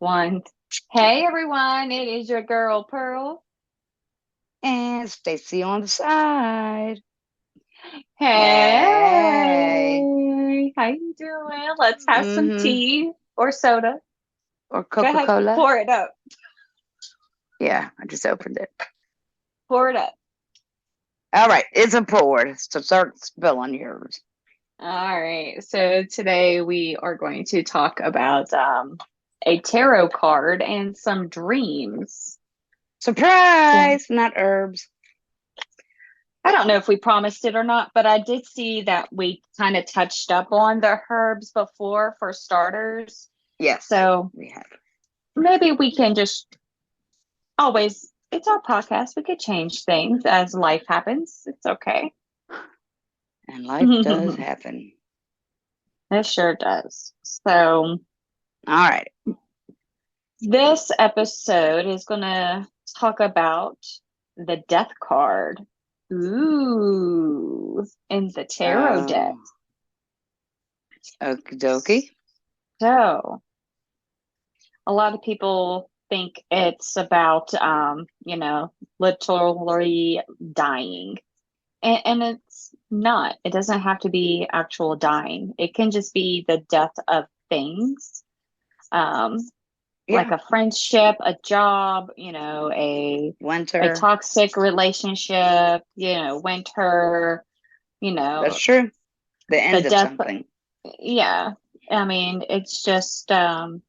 One. Hey everyone, it is your girl Pearl. And Stacy on the side. Hey. Hey, how you doing? Let's have some Mm-hmm. tea or soda. Or Go ahead, Coca-Cola. pour it up. Yeah, I just opened it. Pour it up. All right, it's a poured. So start spilling yours. All right. So today we are going to talk about a tarot card and some dreams. So Surprise! Not herbs. I don't know if we promised it or not, but I did see that we kind of touched up on the herbs before for starters. Yes, So we have. maybe we can just always, it's our podcast. We could change things as life happens. It's okay. And life does It happen. sure does. So All right. this episode is going to talk about the death card. Ooh, in the tarot deck. Oh, okie dokie. So a lot of people think it's about, literally dying. And it's not. It doesn't have to be actual dying. It can just be the death of things, um, like Yeah, a friendship, a job, a winter. toxic relationship, winter, That's true. The the end of death. something. Yeah. I mean, it's just I'm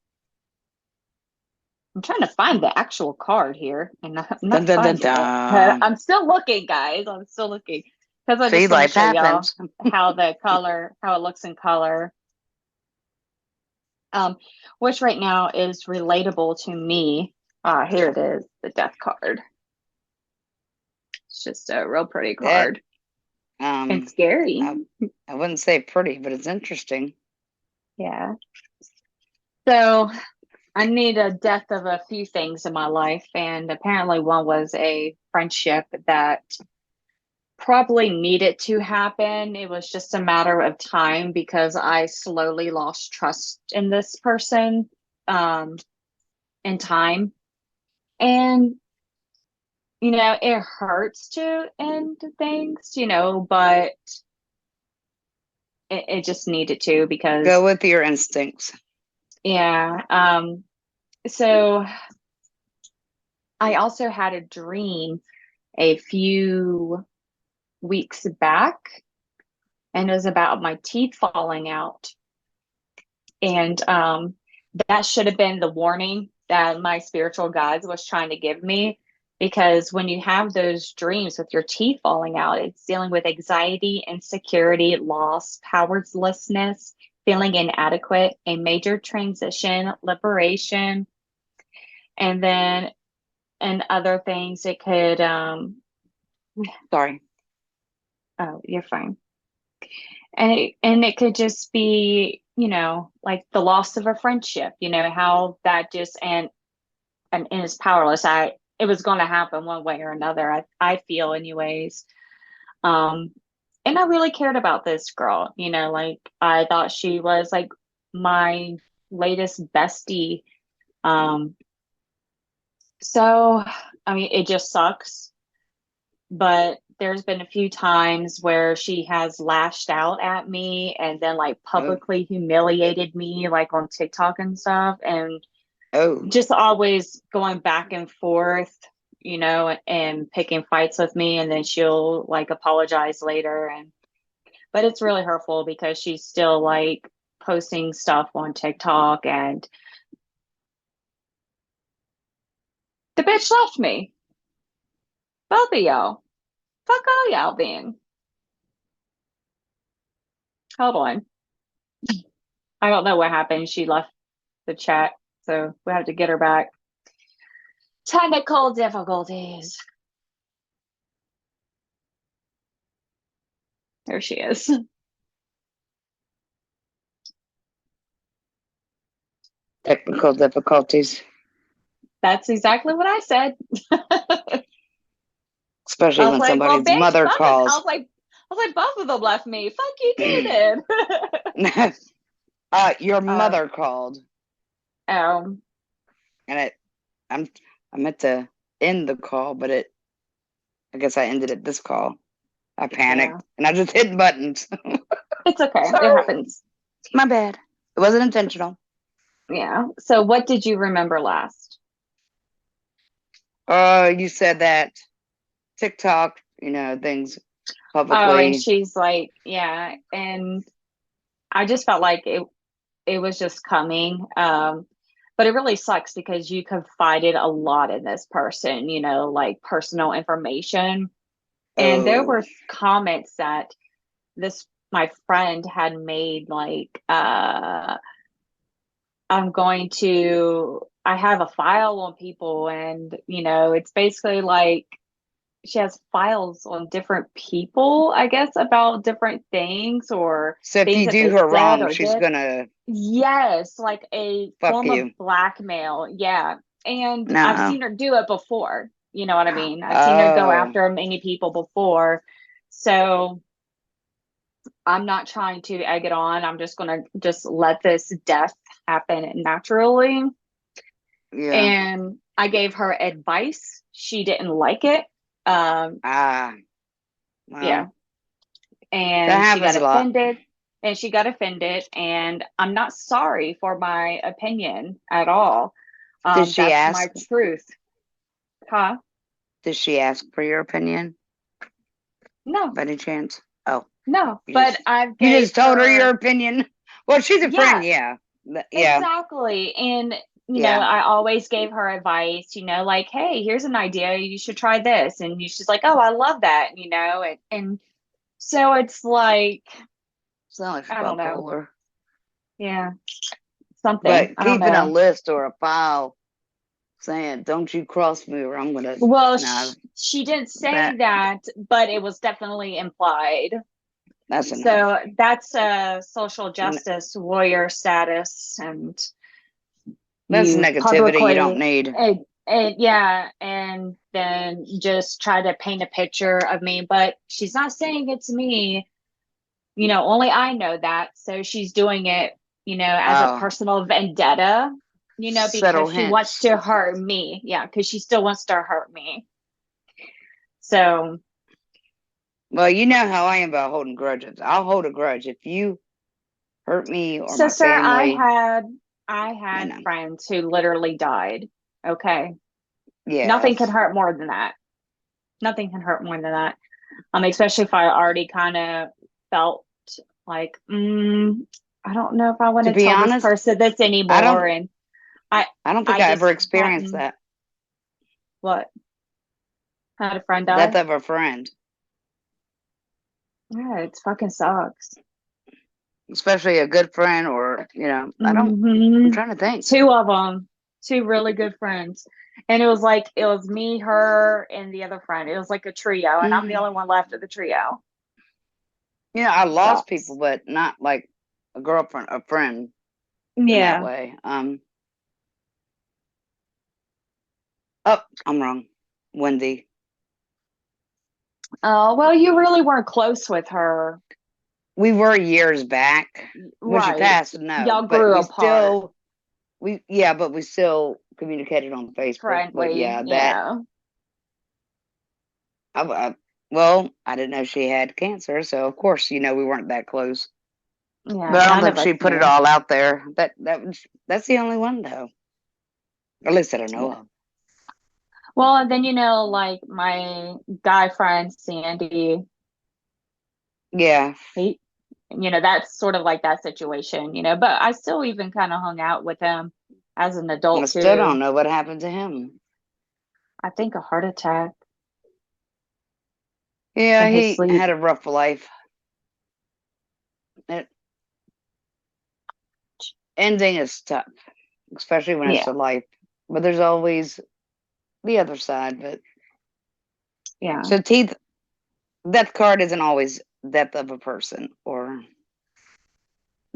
trying to find the actual card here, and I'm Dun not dun dun finding it. dun. I'm still looking, guys. I'm still looking because I See, just want to life show y'all happens. how it looks in color. Um, which right now is relatable to me. Here it is, the death card. It's just a real pretty That card and um, scary. I, I wouldn't say pretty, but it's interesting. Yeah. So I need a death of a few things in my life, and apparently one was a friendship that probably needed to happen. It was just a matter of time because I slowly lost trust in this person um, in time. And, it hurts to end things, but it just needed to Go because, with your instincts. yeah. So I also had a dream a few weeks back, and it was about my teeth falling out. And that should have been the warning that my spiritual guides was trying to give me. Because when you have those dreams with your teeth falling out, it's dealing with anxiety, insecurity, loss, powerlessness, feeling inadequate, a major transition, liberation, and then and other things. It could, Sorry. oh, you're fine. And it could just be, like the loss of a friendship, how that just and is powerless. It was going to happen one way or another. I feel anyways. Um, and I really cared about this girl. Like I thought she was like my latest bestie. Um, so I mean, it just sucks. But there's been a few times where she has lashed out at me and then like Oh, publicly humiliated me, like on TikTok and stuff. And oh, just always going back and forth, and picking fights with me, and then she'll like apologize later. And but it's really hurtful because she's still like posting stuff on TikTok, and the bitch left me. Both of y'all. Fuck all y'all then. Hold on. I don't know what happened. She left the chat, so we have to get her back. Technical difficulties. There she is. technical difficulties, That's exactly what I said. especially I was when like, well, somebody's bitch, mother both of calls. I was like, both of them left me. Fuck you too, then. Your uh, mother called. um, and I'm I meant to end the call, but I guess I ended it this call. I Yeah, panicked and I just hit buttons. it's okay. It Sorry, happens. my bad. It wasn't intentional. Yeah. So what did you remember last? You said that TikTok, things Oh, and publicly. she's like, yeah, and I just felt like it was just coming. But it really sucks because you confided a lot in this person, like personal information. And there Oh, were comments that this my friend had made like I have a file on people, and it's basically like she has files on different people, I guess, about different things or so if things you that do they her said wrong, or she's did. gonna Yes, like a fuck form of you. blackmail. Yeah. And I've No. seen her do it before. You know what I mean? I've seen her go Oh, after many people before. So I'm not trying to egg it on. I'm just going to just let this death happen naturally. yeah. And I gave her advice. She didn't like it. Um, Ah, yeah. well, that And happens a lot. she got offended, and I'm not sorry for my opinion at all. Did she That's my ask? truth. Huh? Did she ask for your opinion No, by any chance? Oh, no, you but just I've you gave just told her your her, opinion. Well, she's a friend, yeah, yeah. Yeah, exactly. And yeah. I always gave her advice, like, hey, here's an idea, you should try this. And she's like, oh, I love that, and so it's like, Sound like I don't know. bipolar. Yeah, something. But I don't keeping a know. list or a file saying, "Don't you cross me, or I'm gonna." Well, No, she didn't say that that, but it was definitely implied. that's enough. So that's a social N- justice warrior status, and That's you negativity you don't publicly, need. yeah, and then just try to paint a picture of me. But she's not saying it's me. Only I know that. So she's doing it, as a Oh, personal vendetta, subtle because she wants hints. to hurt me. Yeah, because she still wants to hurt me. So. Well, you know how I am about holding grudges. I'll hold a grudge if you hurt me or So, my sir, I family. had I You had know, friends who literally died. Okay. Nothing can yes. hurt more than that. Nothing can hurt more than that. Especially if I already kind of felt like, I don't know if I want To to be tell this honest, person this I anymore. don't. And I I don't think I I ever just experienced hadn't that. what had a friend Death die. of a friend, Yeah, it fucking sucks. especially a good friend, or I don't. I'm Hmm. trying to think. Two of them, two really good friends. And it was me, her, and the other friend. It was like a trio, and I'm the Mm. only one left of the trio. I lost people, Sucks. but not like a girlfriend, a friend in that Yeah. way. Oh, I'm wrong. Wendy. Oh, well, you really weren't close with her. We were years back. When she Right. passed, no, Y'all but grew apart. but we still communicated on Facebook. But Friendly. yeah, Yeah. I didn't know she had cancer, so of course, we weren't that close. Yeah. But I don't None think of us she put it knew. all out there. That's the only one though, at least I don't know Yeah. of. Well, and then, like my guy friend, Sandy, Yeah, he, that's sort of like that situation, but I still even kind of hung out with him as an I adult still don't too. know what happened to him. I think a heart attack Yeah, in his he sleep. had a rough life. It, Ending is tough, especially when it's Yeah. a life. But there's always the other side. But Yeah. so teeth, death card isn't always death of a person or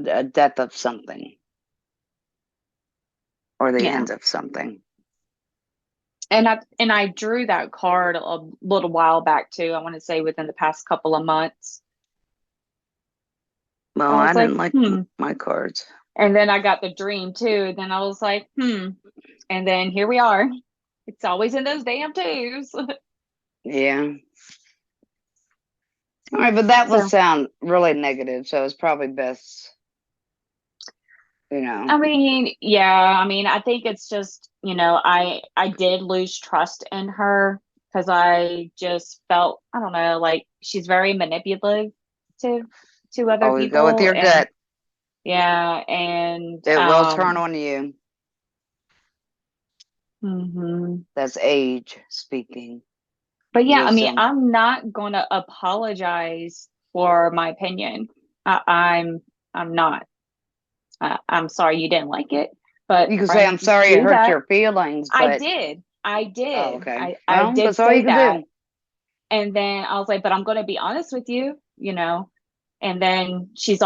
a death of something or the Yeah. end of something. And I drew that card a little while back too. I want to say within the past couple of months. Well, I I was like, didn't like hmm. my cards. And then I got the dream too. Then I was like, hmm. And then here we are. It's always in those damn twos. Yeah. All right, but that would So, sound really negative, so it's probably best, you know. I mean, yeah, I mean, I think it's just, I did lose trust in her because I just felt, I don't know, like she's very manipulative to other Always go with people. your And gut. yeah, and It will turn on you. mhm. That's age speaking. But yeah, I mean, Wisdom. I'm not gonna apologize for my opinion. I'm not. I'm sorry you didn't like it, but You can say, I'm friends sorry it do hurt that. your feelings, I but did. I oh, did. okay. I Well, did that's all you say can that. do. And then I was like, but I'm gonna be honest with you, And then she's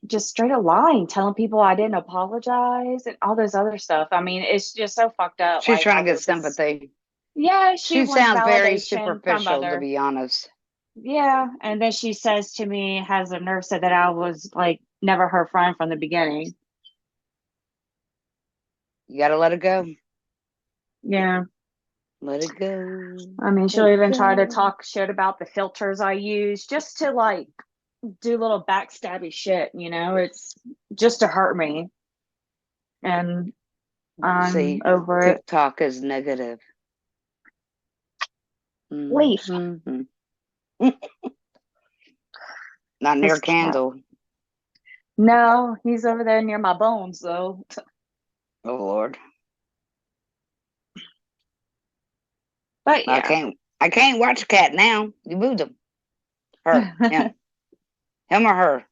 just straight up lying, telling people I didn't apologize and all this other stuff. I mean, it's just so fucked up. She's Like trying I to get was just, sympathy. yeah, she She wants sounds very validation from superficial, to other. be honest. Yeah. And then she says to me, has a nurse said that I was like never her friend from the beginning. You gotta let it go. Yeah. Let it go. I mean, Let she'll it even try to go. talk shit about the filters I use just to like do little backstabby shit, it's just to hurt me. And I'm See, over it. TikTok is negative. Leaf. Mm-hmm. Not near This a cat. candle. No, he's over there near my bones though. Oh Lord. But yeah. I can't watch a cat now. You moved him. Her. Him. Him or her.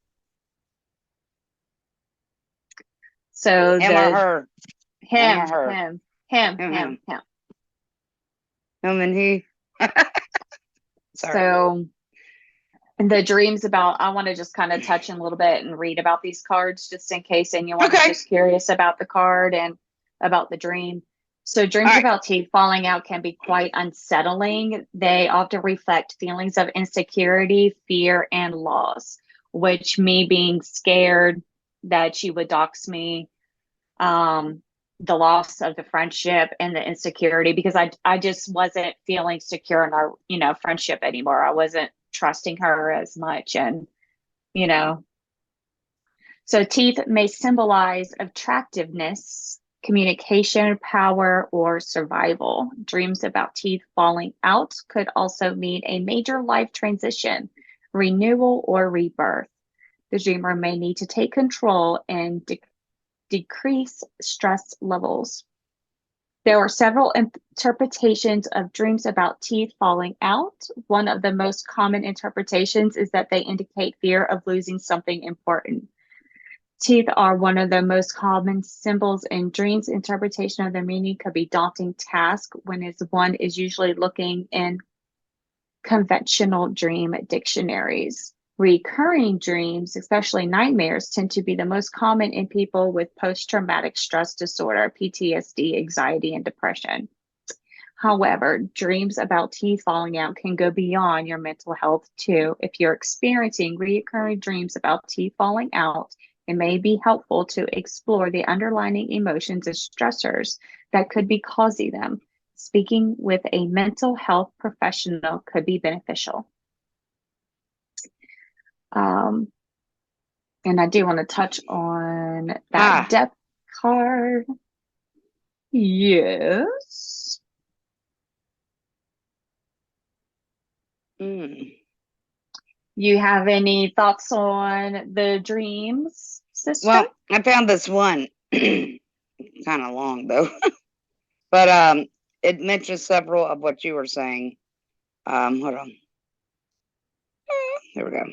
So Him or the her. Him or him, her. him, him, Him, him, him. him. Him and he. Sorry. So the dreams about, I want to just kind of touch in a little bit and read about these cards just in case anyone is Okay. just curious about the card and about the dream. So, All dreams right. about teeth falling out can be quite unsettling. They often reflect feelings of insecurity, fear, and loss, which me being scared that she would dox me, um, the loss of the friendship and the insecurity because I just wasn't feeling secure in our friendship anymore. I wasn't trusting her as much, and you know so teeth may symbolize attractiveness, communication, power, or survival. Dreams about teeth falling out could also mean a major life transition, renewal, or rebirth. The dreamer may need to take control and decrease stress levels. There are several interpretations of dreams about teeth falling out. One of the most common interpretations is that they indicate fear of losing something important. Teeth are one of the most common symbols in dreams. Interpretation of their meaning could be a daunting task when one is usually looking in conventional dream dictionaries. Recurring dreams, especially nightmares, tend to be the most common in people with post traumatic stress disorder, PTSD, anxiety, and depression. However, dreams about teeth falling out can go beyond your mental health too. If you're experiencing recurring dreams about teeth falling out, it may be helpful to explore the underlying emotions and stressors that could be causing them. Speaking with a mental health professional could be beneficial. Um, and I do want to touch on that Ah. depth card. Yes. Mm. You have any thoughts on the dreams, sister? Well, I found this one kind of long though, but it mentions several of what you were saying. Hold on. Here we go.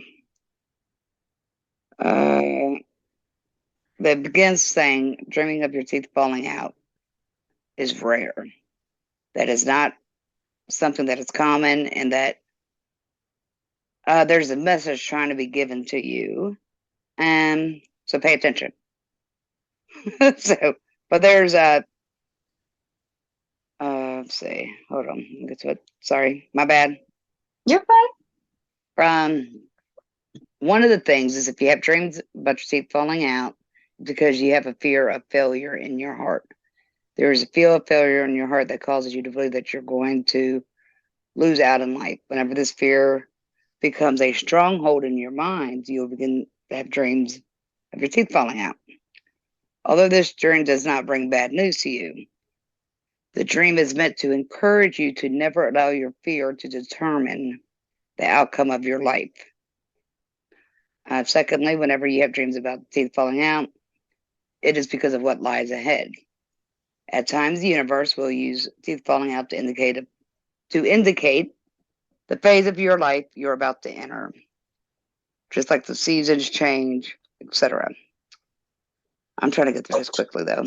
That begins saying, "Dreaming of your teeth falling out is rare. That is not something that is common, and that there's a message trying to be given to you, and so pay attention." So, but there's a let's see, hold on, that's what. Sorry, my bad. You're fine. One of the things is if you have dreams about your teeth falling out, because you have a fear of failure in your heart. There is a fear of failure in your heart that causes you to believe that you're going to lose out in life. Whenever this fear becomes a stronghold in your mind, you'll begin to have dreams of your teeth falling out. Although this dream does not bring bad news to you, the dream is meant to encourage you to never allow your fear to determine the outcome of your life. Secondly, whenever you have dreams about teeth falling out, it is because of what lies ahead. At times, the universe will use teeth falling out to indicate the phase of your life you're about to enter, just like the seasons change, etc. I'm trying to get through this quickly, though.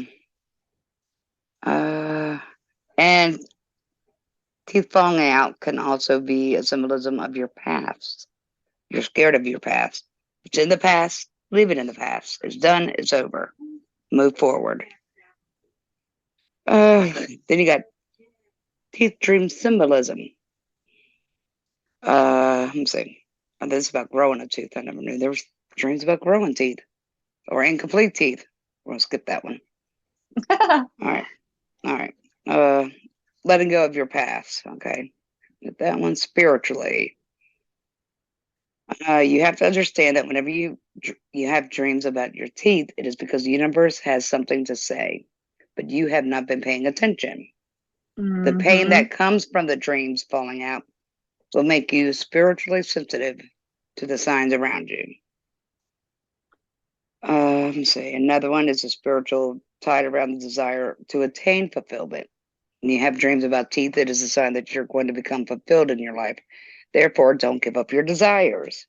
And teeth falling out can also be a symbolism of your past. You're scared of your past. It's in the past. Leave it in the past. It's done. It's over. Move forward. Then you got teeth dream symbolism. Let me see. This is about growing a tooth. I never knew there was dreams about growing teeth or incomplete teeth. We're gonna skip that one. All right. All right. Letting go of your past. Okay. Get that one spiritually. You have to understand that whenever you have dreams about your teeth, it is because the universe has something to say, but you have not been paying attention. The pain that comes from the dreams falling out will make you spiritually sensitive to the signs around you. Let me see. Another one is a spiritual tied around the desire to attain fulfillment. When you have dreams about teeth, it is a sign that you're going to become fulfilled in your life. Therefore, don't give up your desires.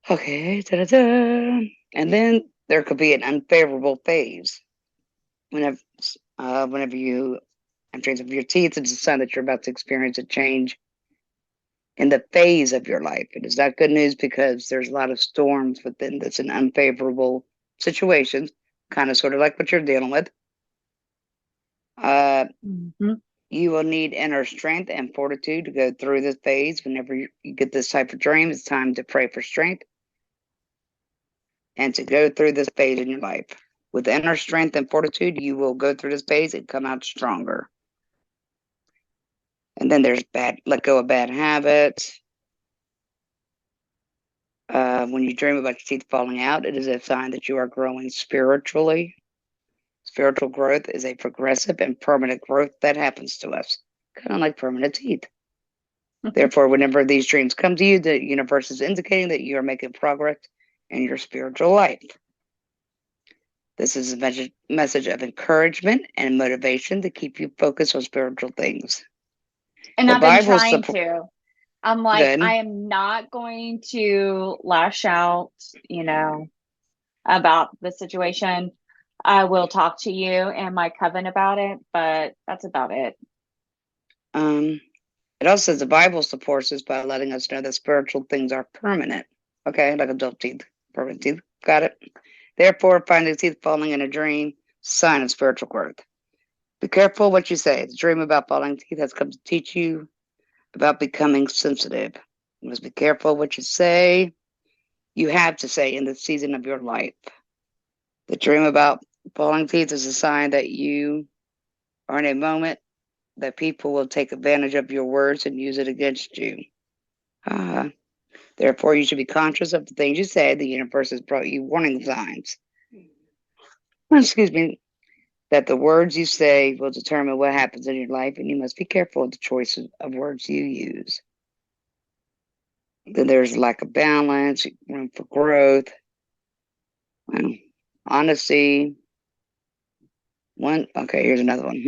Okay, da-da-da. And then there could be an unfavorable phase. Whenever you have dreams of your teeth, it's a sign that you're about to experience a change in the phase of your life. It is not good news because there's a lot of storms within this and unfavorable situations, kind of sort of like what you're dealing with. You will need inner strength and fortitude to go through this phase. Whenever you get this type of dream, it's time to pray for strength and to go through this phase in your life. With inner strength and fortitude, you will go through this phase and come out stronger. And then there's let go of bad habits. When you dream about your teeth falling out, it is a sign that you are growing spiritually. Spiritual growth is a progressive and permanent growth that happens to us, kind of like permanent teeth. Therefore, whenever these dreams come to you, the universe is indicating that you are making progress in your spiritual life. This is a message of encouragement and motivation to keep you focused on spiritual things. And I've been trying to. I'm like, Good. I am not going to lash out, about the situation. I will talk to you and my coven about it, but that's about it. It also says the Bible supports us by letting us know that spiritual things are permanent. Okay, like adult teeth, permanent teeth. Got it. Therefore, finding teeth falling in a dream, sign of spiritual growth. Be careful what you say. The dream about falling teeth has come to teach you about becoming sensitive. You must be careful what you say. You have to say in the season of your life. The dream about falling teeth is a sign that you are in a moment that people will take advantage of your words and use it against you. Therefore, you should be conscious of the things you say. The universe has brought you warning signs. Excuse me. That the words you say will determine what happens in your life, and you must be careful of the choices of words you use. Then there's lack of balance, room for growth, honesty. Here's another one.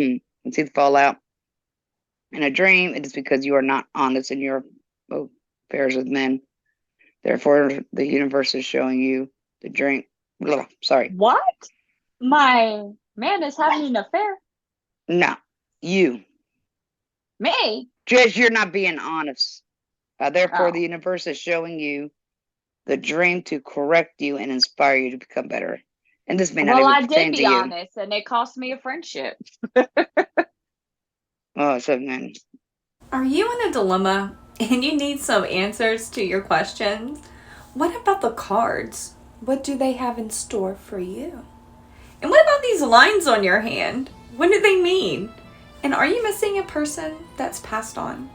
When teeth fall out in a dream, it is because you are not honest in your affairs with men. Therefore, the universe is showing you the dream. Sorry. What? My man is having an affair? No, you. Me? Just you're not being honest. Therefore, the universe is showing you the dream to correct you and inspire you to become better. And this may not even pertain to you. Well, I did be honest, and it cost me a friendship. Man. Are you in a dilemma and you need some answers to your questions? What about the cards? What do they have in store for you? And what about these lines on your hand? What do they mean? And are you missing a person that's passed on?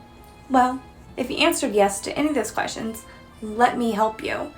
Well, if you answered yes to any of those questions, let me help you.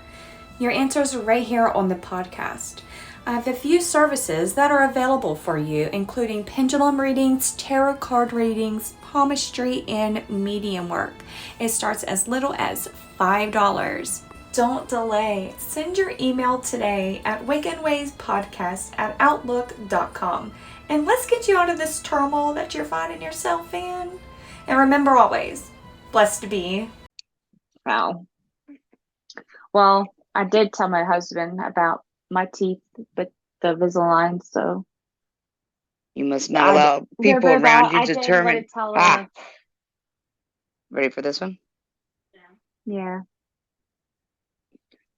Your answers are right here on the podcast. I have a few services that are available for you, including pendulum readings, tarot card readings, palmistry, and medium work. It starts as little as $5. Don't delay. Send your email today at wickedwayspodcast@outlook.com. And let's get you out of this turmoil that you're finding yourself in. And remember always, blessed to be. Wow. Well, I did tell my husband about my teeth with the Invisalign, so You must not allow we're people both around out. you I to did want to determine. tell Ah, her. ready for this one? Yeah.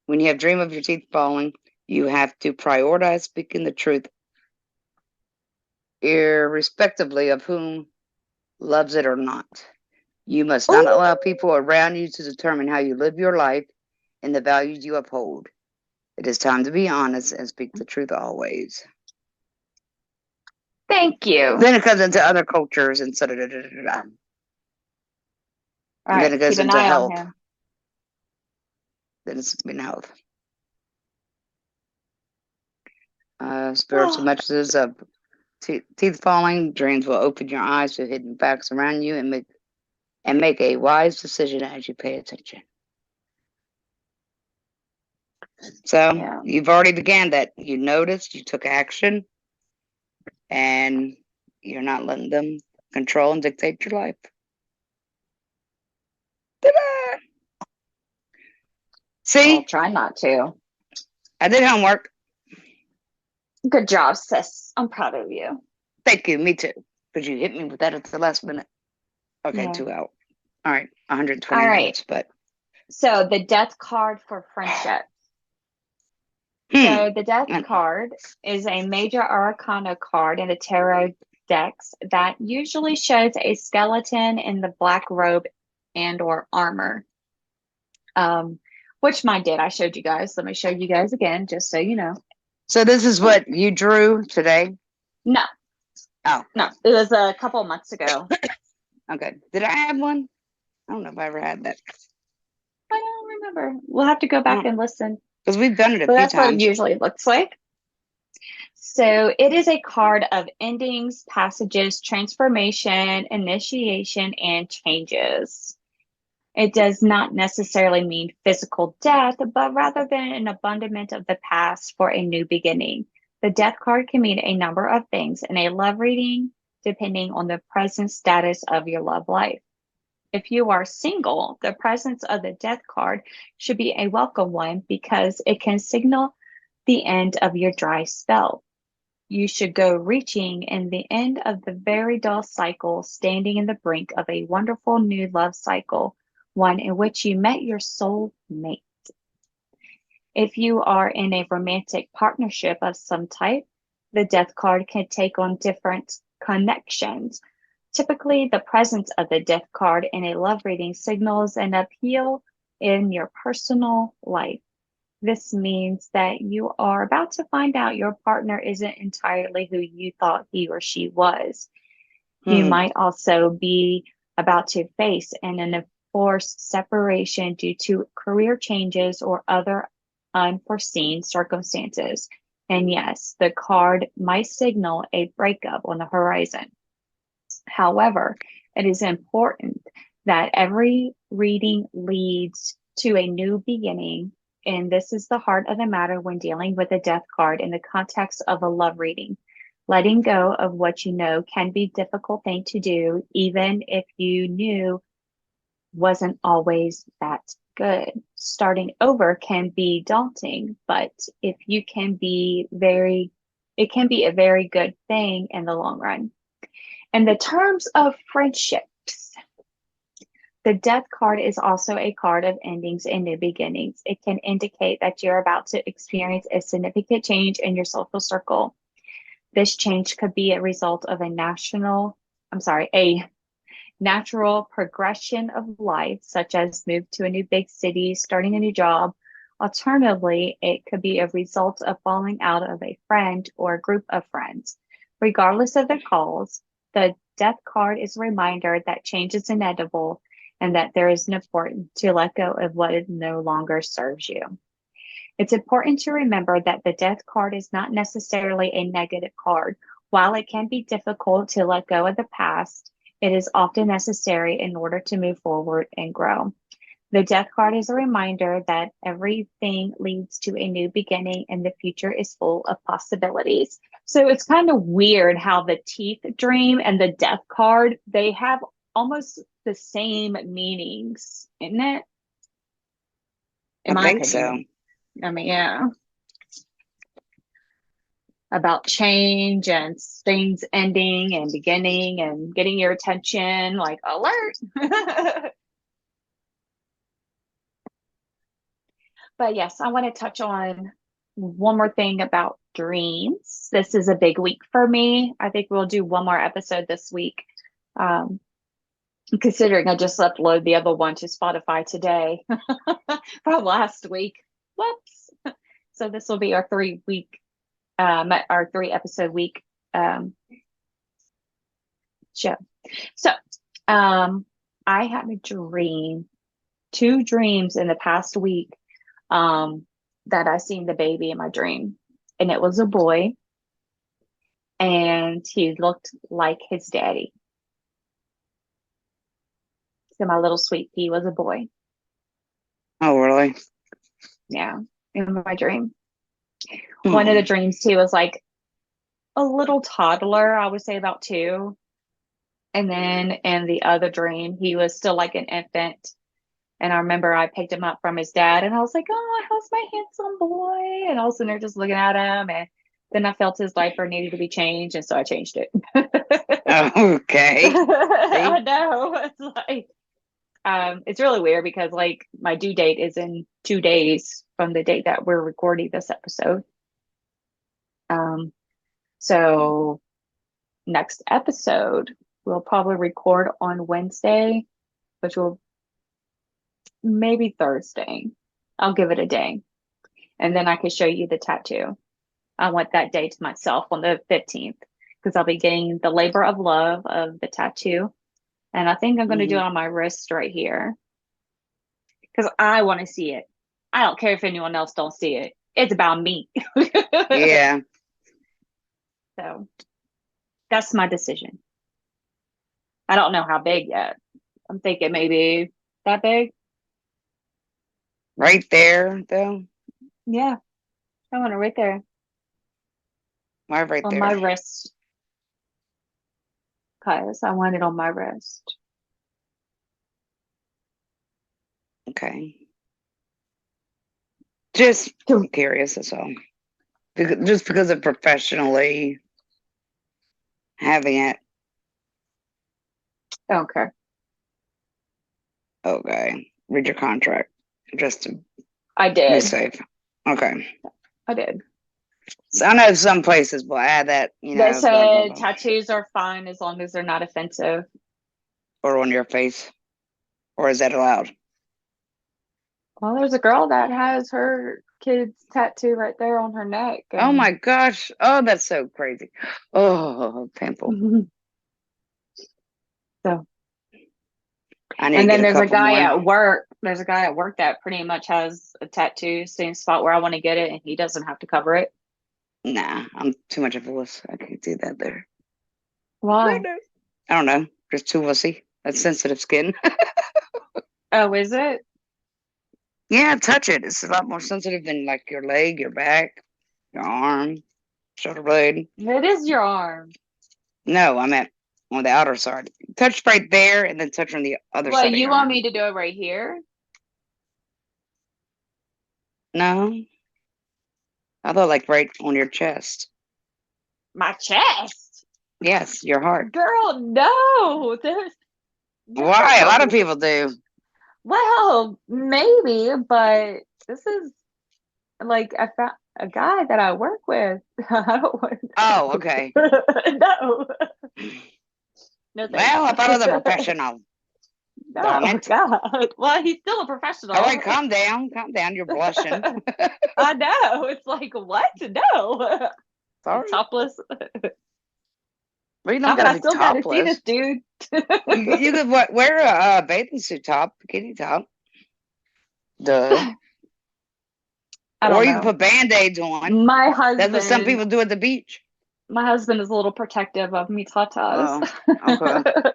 When you have dream of your teeth falling, you have to prioritize speaking the truth, irrespectively of whom loves it or not. You must not allow people around you to determine how you live your life and the values you uphold. It is time to be honest and speak the truth always. Thank you. Then it comes into other cultures and da da da da da. All And then right, it goes keep an into eye on health. him. Then it's in health. Spiritual messages of teeth falling, dreams will open your eyes to hidden facts around you and make a wise decision as you pay attention. So Yeah. you've already began that. You noticed, you took action, and you're not letting them control and dictate your life. Ta-da! See? I'll try not to. I did homework. Good job, sis. I'm proud of you. Thank you. Me too. Because you hit me with that at the last minute. Okay, Yeah. 2 out. All right, 120 All right. minutes, but So the death card for friendship. So the death card is a major arcana card in the tarot decks that usually shows a skeleton in the black robe and or armor. Which mine did. I showed you guys. Let me show you guys again, just so you know. So this is what you drew today? No. Oh. No, it was a couple months ago. Okay. Did I have one? I don't know if I ever had that. I don't remember. We'll have to go back and listen. Because we've done it a But few that's what it times. usually looks like. So it is a card of endings, passages, transformation, initiation, and changes. It does not necessarily mean physical death, but rather than an abandonment of the past for a new beginning. The death card can mean a number of things in a love reading, depending on the present status of your love life. If you are single, the presence of the death card should be a welcome one because it can signal the end of your dry spell. You should go reaching in the end of the very dull cycle, standing in the brink of a wonderful new love cycle, one in which you met your soul mate. If you are in a romantic partnership of some type, the death card can take on different connections. Typically, the presence of the death card in a love reading signals an appeal in your personal life. This means that you are about to find out your partner isn't entirely who you thought he or she was. You might also be about to face an enforced separation due to career changes or other unforeseen circumstances. And yes, the card might signal a breakup on the horizon. However, it is important that every reading leads to a new beginning. And this is the heart of the matter when dealing with a death card in the context of a love reading. Letting go of what you know can be a difficult thing to do, even if you knew wasn't always that good. Starting over can be daunting, but if you can be it can be a very good thing in the long run. In the terms of friendships, the death card is also a card of endings and new beginnings. It can indicate that you're about to experience a significant change in your social circle. This change could be a result of a natural progression of life, such as move to a new big city, starting a new job, Alternatively, it could be a result of falling out of a friend or a group of friends. Regardless of the cause, the death card is a reminder that change is inevitable and that there is an importance to let go of what no longer serves you. It's important to remember that the death card is not necessarily a negative card. While it can be difficult to let go of the past, it is often necessary in order to move forward and grow. The death card is a reminder that everything leads to a new beginning and the future is full of possibilities. So it's kind of weird how the teeth dream and the death card, they have almost the same meanings, isn't it? In I my think so. opinion. I mean, yeah. About change and things ending and beginning and getting your attention, like alert. But yes, I want to touch on one more thing about dreams. This is a big week for me. I think we'll do one more episode this week. Considering I just uploaded the other one to Spotify today from last week. Whoops. So this will be our 3 episode week show. So I had a dream, 2 dreams in the past week that I seen the baby in my dream. And it was a boy. And he looked like his daddy. So my little sweet pea was a boy. Oh, really? Yeah, in my dream. One of the dreams too was like a little toddler, I would say about 2. And then in the other dream, he was still like an infant. And I remember I picked him up from his dad and I was like, oh, how's my handsome boy? And all of a sudden they're just looking at him. And then I felt his diaper needed to be changed. And so I changed it. Okay. I know. It's like, it's really weird because like my due date is in 2 days from the date that we're recording this episode. So next episode we'll probably record on Wednesday, which will maybe Thursday. I'll give it a day. And then I can show you the tattoo. I want that day to myself on the 15th because I'll be getting the labor of love of the tattoo. And I think I'm going to do it on my wrist right here because I want to see it. I don't care if anyone else don't see it. It's about me. Yeah. So that's my decision. I don't know how big yet. I'm thinking maybe that big. Right there, though. Yeah. I want it right there Why right on there? my wrist. Because I want it on my wrist. Okay. Just curious, that's all. Just because of professionally having it. Okay. Okay. Read your contract. Just to I be did. safe. Okay. I did. So I know some places will add that, They blah, blah, said blah, tattoos are fine as long as they're not offensive. or on your face. Or is that allowed? Well, there's a girl that has her kid's tattoo right there on her neck. Oh my gosh. Oh, that's so crazy. Oh, painful. So, I need and to then get a there's a couple guy more. at work. There's a guy at work that pretty much has a tattoo, same spot where I want to get it, and he doesn't have to cover it. Nah, I'm too much of a wuss. I can't do that there. Why? I don't know. Just too wussy. That's sensitive skin. Oh, is it? Yeah, touch it. It's a lot more sensitive than like your leg, your back, your arm, shoulder blade. It is your arm. No, I meant on the outer side. Touch right there and then touch on the other Well, side of you your want arm. me to do it right here? No. I thought like right on your chest. My chest? Yes, your heart. Girl, no. There's Why? A lot of no. people do. Well, maybe, but this is like I found a guy that I work with. I don't want Oh, okay. no. No, Well, I thanks. thought I was a professional. Darn No, it. God. Well, he's still a professional. All right, calm down. Calm down. You're blushing. I know. It's like, what? No. Sorry. Topless. Well, you don't I gotta be still got to see this topless. dude. You could wear a bathing suit top, bikini top. Duh. I Or don't you can know. put band-aids on. My That's what some husband, people do at the beach. my husband is a little protective of me tatas. Oh, okay.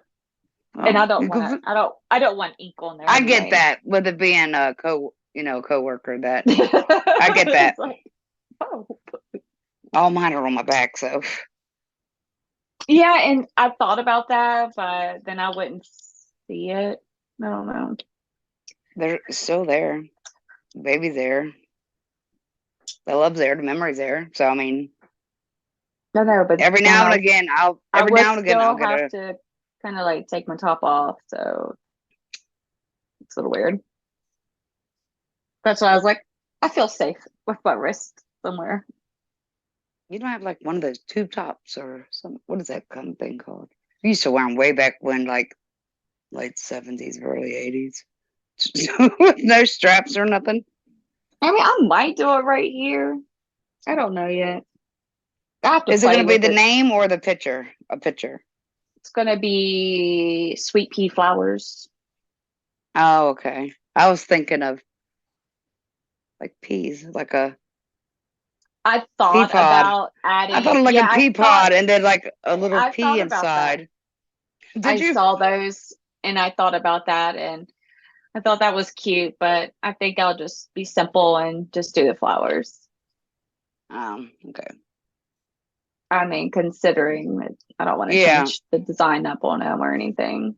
And I Well, don't want to, I don't want ink on there I get anyway. that with it being a coworker that I get that. Like, oh. all mine are on my back, so Yeah, and I thought about that, but then I wouldn't see it. I don't know. they're still there. Baby's there. The love's there. The memory's there. So I mean, No, no, but every then now and again, I would I'll still get have a. to kind of like take my top off, so it's a little weird. That's why I was like, I feel safe with my wrist somewhere. You don't have like one of those tube tops or some. What is that kind of thing called? I used to wear them way back when, like late 70s, early 80s, with no straps or nothing. I mean, I might do it right here. I don't know yet. I have to Is it play going to be with the it. name or the picture? A picture. It's gonna be sweet pea flowers. Oh, okay. I was thinking of like peas, like a I pea thought pod. about I thought adding, of like yeah, a pea pod and then like a little I pea thought about that. inside. Did I you? saw those and I thought about that and I thought that was cute, but I think I'll just be simple and just do the flowers. Okay. I mean, considering that I don't want to Yeah. change the design up on them or anything.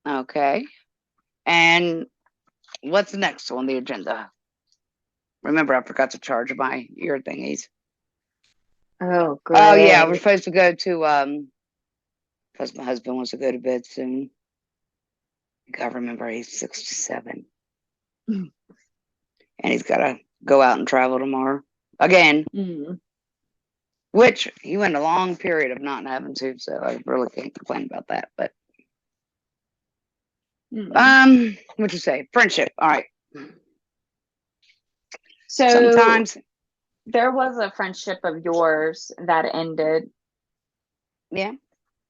Okay. And what's next on the agenda? Remember, I forgot to charge my ear thingies. Oh, Oh yeah, we're great. supposed to go to because my husband wants to go to bed soon. You gotta remember he's 67. Mm. And he's gotta go out and travel tomorrow. Again. Mm. Which he went a long period of not having to, so I really can't complain about that. But what'd you say? Friendship. All right. So Sometimes, there was a friendship of yours that ended. yeah.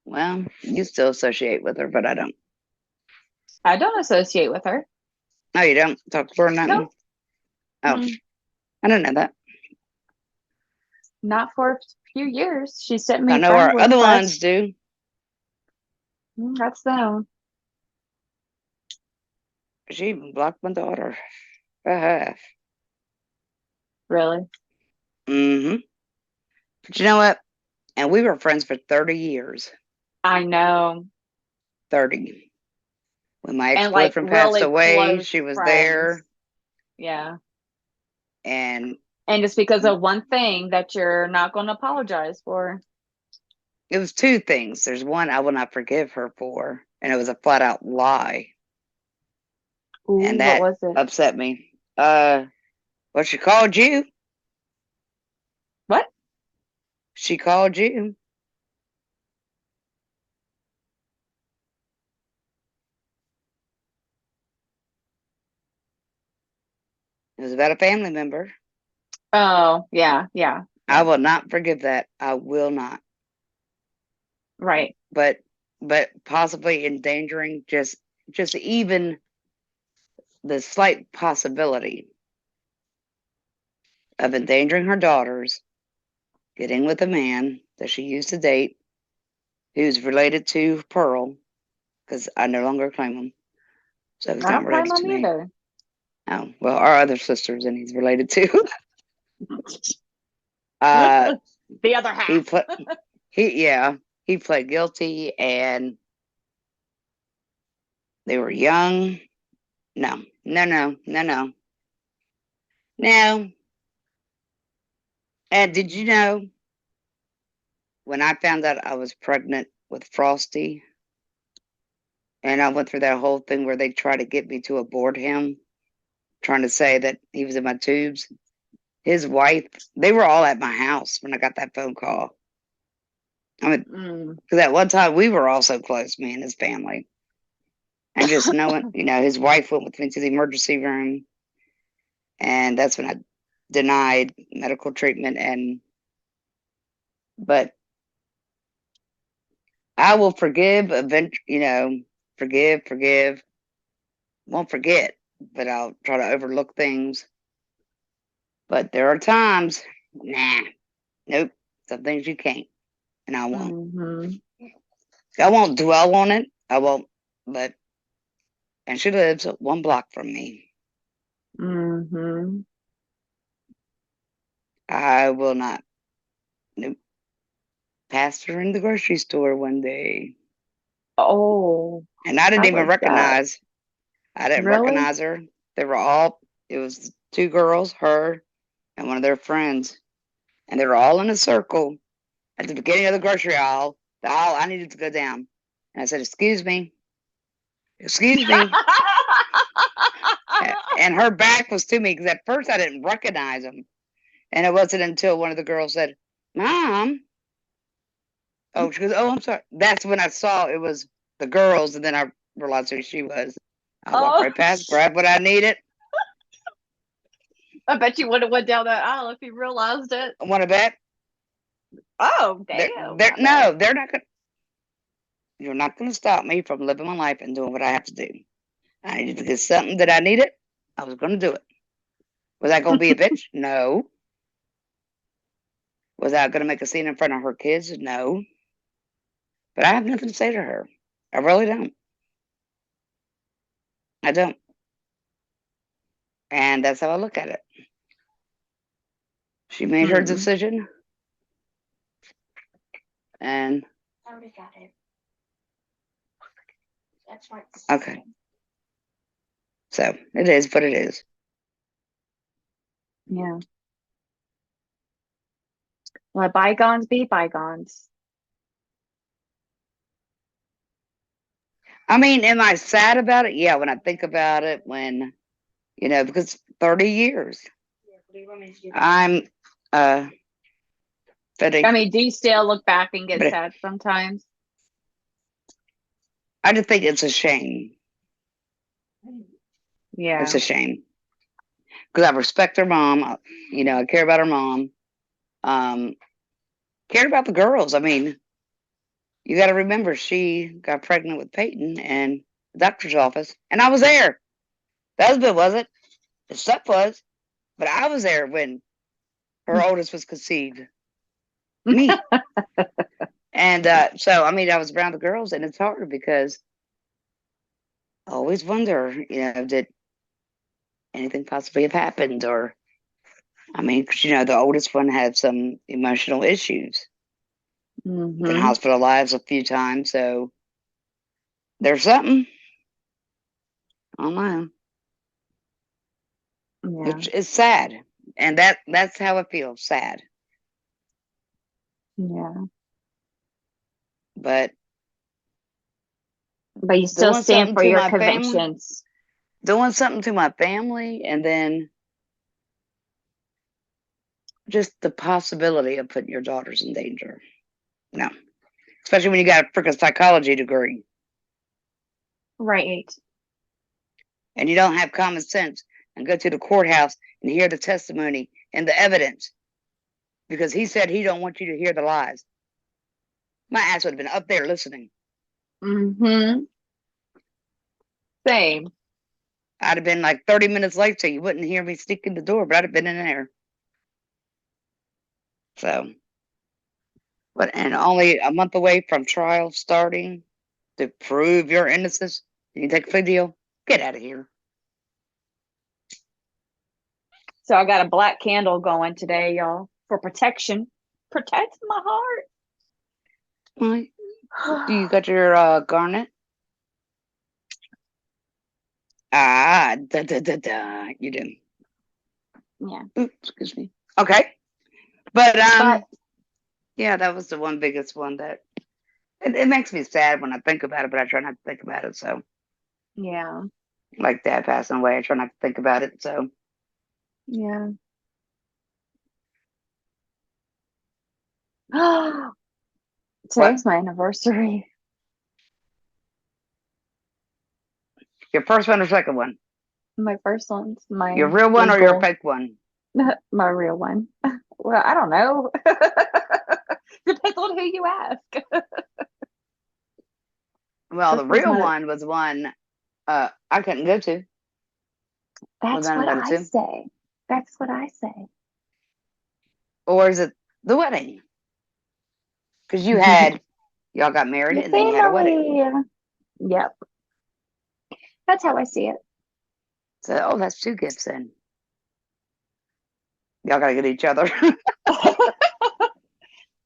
Well, you still associate with her, but I don't. I don't associate with her. No, you don't talk to her or nothing. No. Oh, Mm. I don't know that. Not for a few years. She sent I me know friend our other ones requests. do. That's them. She even blocked my daughter. Uh-huh. Really. Mm-hmm. But you know what? And we were friends for 30 years. I know. 30. When my And like ex-boyfriend passed really away, close she was there. friends. Yeah. And And just because of one thing that you're not going to apologize for. it was two things. There's one I will not forgive her for, and it was a flat out lie. Ooh, And what that was it? upset me. Well, she called you. What? She called you. It was about a family member. Oh, yeah, yeah. I will not forgive that. I will not. Right. But possibly endangering just even the slight possibility of endangering her daughters, getting with a man that she used to date, who's related to Pearl, because I no longer claim him. So he's I not don't claim related to them me. either. Oh, well, our other sisters and he's related to. uh The other half. he pled guilty and they were young. No. And did you know when I found out I was pregnant with Frosty and I went through that whole thing where they tried to get me to abort him, trying to say that he was in my tubes? His wife, they were all at my house when I got that phone call. I mean, Mm. because at one time we were all so close, me and his family. And just knowing, his wife went with me to the emergency room. And that's when I denied medical treatment. But I will forgive, forgive, won't forget, but I'll try to overlook things. But there are times, nope, some things you can't, and I won't. Mhm. I won't dwell on it. I won't, and she lives 1 block from me. Mhm. I will not. Nope. Passed her in the grocery store one day, Oh, and I didn't how even was that? recognize. I didn't Really? recognize her. They were all. It was 2 girls, her and one of their friends, and they were all in a circle at the beginning of the grocery aisle. The aisle I needed to go down, and I said, "Excuse me, excuse me." And her back was to me because at first I didn't recognize him, and it wasn't until one of the girls said, "Mom." Oh, she goes, "Oh, I'm sorry." That's when I saw it was the girls, and then I realized who she was. I walked Oh, right past, grabbed what I needed. I bet you would have went down that aisle if you realized it. I want to bet Oh, they're, damn. they're I bet. no, they're not going. You're not going to stop me from living my life and doing what I have to do. I needed to get something that I needed. I was going to do it. Was I going to be a bitch? No. Was I going to make a scene in front of her kids? No. But I have nothing to say to her. I really don't. I don't. And that's how I look at it. She made her Mm. decision. And I already got it. That's right. okay. So it is what it is. Yeah. Let bygones be bygones. I mean, am I sad about it? Yeah, when I think about it, because 30 years. Yeah, what do you want me to do? I'm uh 30. I mean, do you still look back and get But sad sometimes? I just think it's a shame. Yeah. It's a shame. Because I respect her mom. I care about her mom. Um, cared about the girls. I mean, you got to remember she got pregnant with Peyton and the doctor's office, and I was there. The husband wasn't. The stuff was, but I was there when her oldest was conceived. Me. And so, I mean, I was around the girls, and it's hard because I always wonder, did anything possibly have happened? Or, I mean, 'cause, the oldest one had some emotional issues. Been Mm-hmm. hospitalized a few times, so there's something on my own, Yeah. which is sad. And that's how it feels, sad. Yeah. But But you still doing stand something for to your my family, convictions. and then just the possibility of putting your daughters in danger. No. Especially when you got a freaking psychology degree Right. and you don't have common sense and go to the courthouse and hear the testimony and the evidence because he said he don't want you to hear the lies. My ass would have been up there listening. Mm-hmm. Same. I'd have been like 30 minutes late so you wouldn't hear me sneak in the door, but I'd have been in there. So, and only a month away from trial starting to prove your innocence, you take a plea deal. Get out of here. So I got a black candle going today, y'all, for protection. Protect my Why? Do you heart. got your garnet? Ah, you do. Yeah. Oops, excuse me. Okay, but But yeah, that was the one biggest one that it makes me sad when I think about it, but I try not to think about it. So, yeah. like Dad passing away, I try not to think about it. So, Yeah. Today's my anniversary. Your first one or second one? My first one's my Your real one or your legal- fake one? my real one. Well, I don't know. Depends on who you ask. Well, This the was real my- one was one I couldn't go to. That's then what what, I too? say. That's what I say. Or is it the wedding? Because y'all got married The and then you had a wedding. family. Yep. That's how I see it. So, oh, that's two gifts then. Y'all gotta get each other.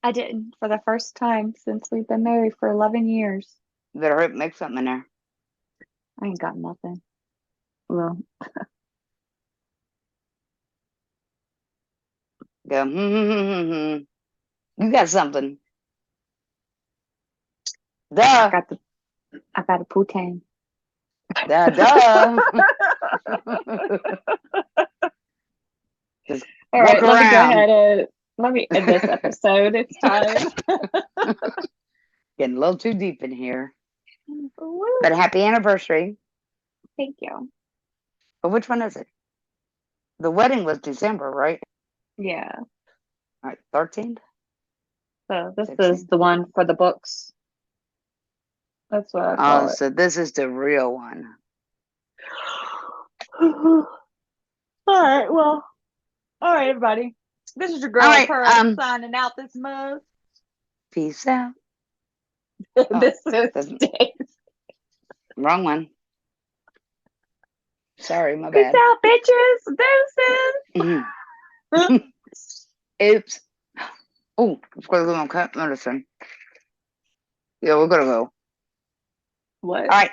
I didn't for the first time since we've been married for 11 years. Better hurry up and make something in there. I ain't got nothing. Well, Go, You got something. Duh. I got a poutine. Duh. Just All right, walk let me go around. ahead and let me end this episode. It's time. Getting a little too deep in here. Woo. But happy anniversary. Thank you. But which one is it? The wedding was December, right? Yeah. All right, 13th? So this 16. is the one for the books. That's what I call Oh, so this is the real one. it. All right, everybody. This is your girl All right, Pearl signing out this month. Peace out. This is that's- Dave. Wrong one. Sorry, my Peace bad. out, bitches. Deuces. Mhm. Oops. Oh, of course, we're going to cut medicine. Yeah, we're going to go. What? All right.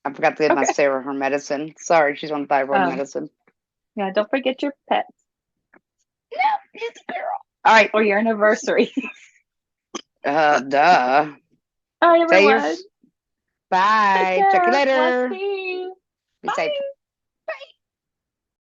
I forgot to give my Okay. Sarah her medicine. Sorry, she's on thyroid medicine. Yeah, don't forget your pets No, it's a girl. All right. or your anniversary. Duh. All right, Say everyone. yours. Bye. Take Check you care. later. We'll see you. Be Bye. safe.